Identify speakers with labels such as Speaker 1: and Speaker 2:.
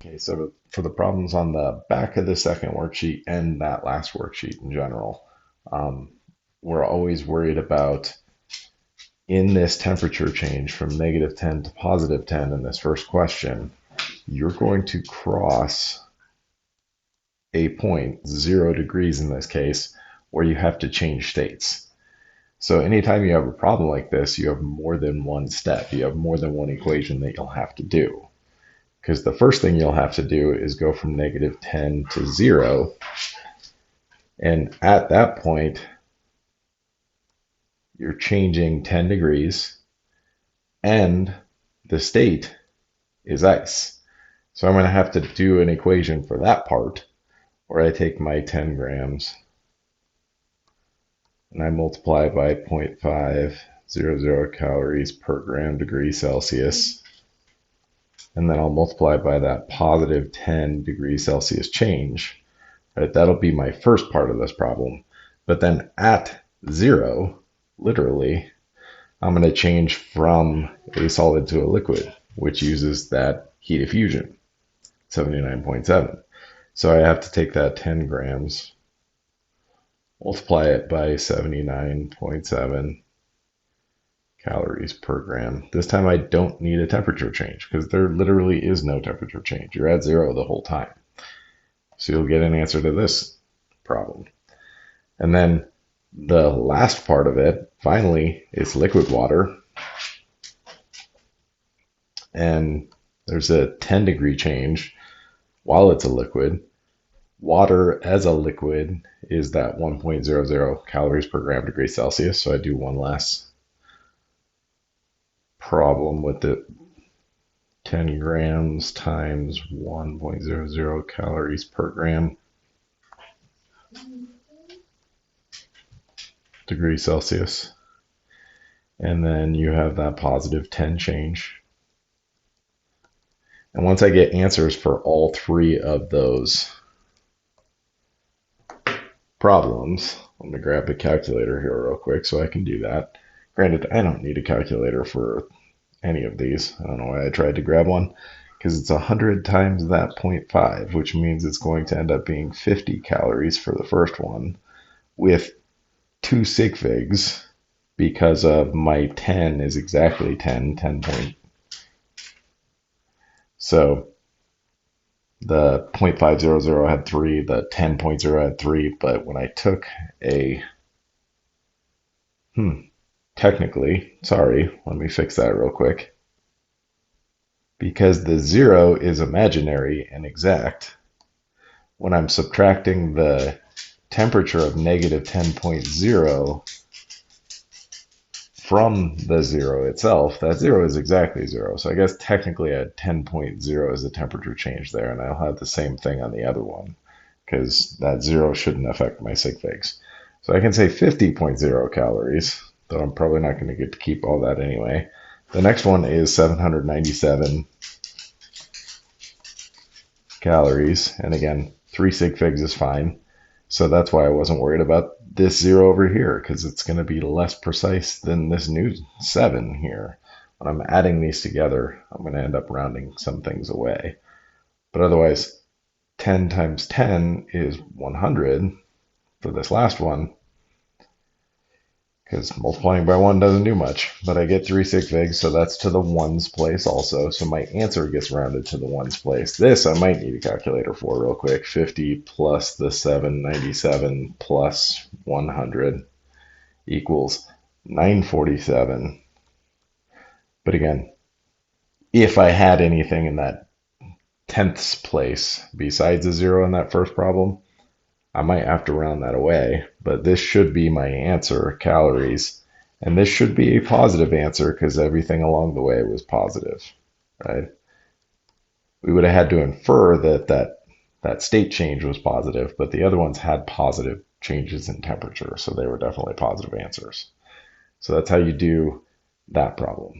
Speaker 1: Okay, so for the problems on the back of the second worksheet and that last worksheet in general, um, we're always worried about in this temperature change from -10 to +10 in this first question, you're going to cross a point, 0 degrees in this case, where you have to change states. So anytime you have a problem like this, you have more than one step. You have more than one equation that you'll have to do. Because the first thing you'll have to do is go from -10 to 0. And at that point, you're changing 10 degrees and the state is ice. So I'm going to have to do an equation for that part where I take my 10 grams and I multiply by 0.500 calories per gram degree Celsius. And then I'll multiply by that positive 10 degrees Celsius change. Right? That'll be my first part of this problem. But then at 0, literally, I'm going to change from a solid to a liquid, which uses that heat of fusion, 79.7. So I have to take that 10 grams, multiply it by 79.7 calories per gram. This time I don't need a temperature change because there literally is no temperature change. You're at 0 the whole time. So you'll get an answer to this problem. And then the last part of it, finally, is liquid water. And there's a 10-degree change while it's a liquid. Water as a liquid is that 1.00 calories per gram degree Celsius. So I do one last problem with the 10 grams times 1.00 calories per gram degree Celsius. And then you have that positive 10 change. And once I get answers for all three of those problems, let me grab the calculator here real quick so I can do that. Granted, I don't need a calculator for any of these. I don't know why I tried to grab one, because it's 100 times that 0.5, which means it's going to end up being 50 calories for the first one with 2 sig figs because of my 10 is exactly 10 point. So the 0.500 had 3, the 10.0 had 3, but when I took a, technically, sorry, let me fix that real quick. Because the 0 is imaginary and exact, when I'm subtracting the temperature of -10.0 from the 0 itself, that 0 is exactly 0. So I guess technically at 10.0 is the temperature change there, and I'll have the same thing on the other one, because that 0 shouldn't affect my sig figs. So I can say 50.0 calories, though I'm probably not going to get to keep all that anyway. The next one is 797 calories, and again, 3 sig figs is fine. So that's why I wasn't worried about this 0 over here, because it's going to be less precise than this new 7 here. When I'm adding these together, I'm going to end up rounding some things away. But otherwise, 10 times 10 is 100 for this last one, because multiplying by 1 doesn't do much. But I get 3 sig figs, so that's to the ones place also. So my answer gets rounded to the ones place. This I might need a calculator for real quick. 50 plus the 797 plus 100 equals 947. But again, if I had anything in that tenths place besides a 0 in that first problem, I might have to round that away, but this should be my answer, calories. And this should be a positive answer because everything along the way was positive, right? We would have had to infer that state change was positive, but the other ones had positive changes in temperature, so they were definitely positive answers. So that's how you do that problem.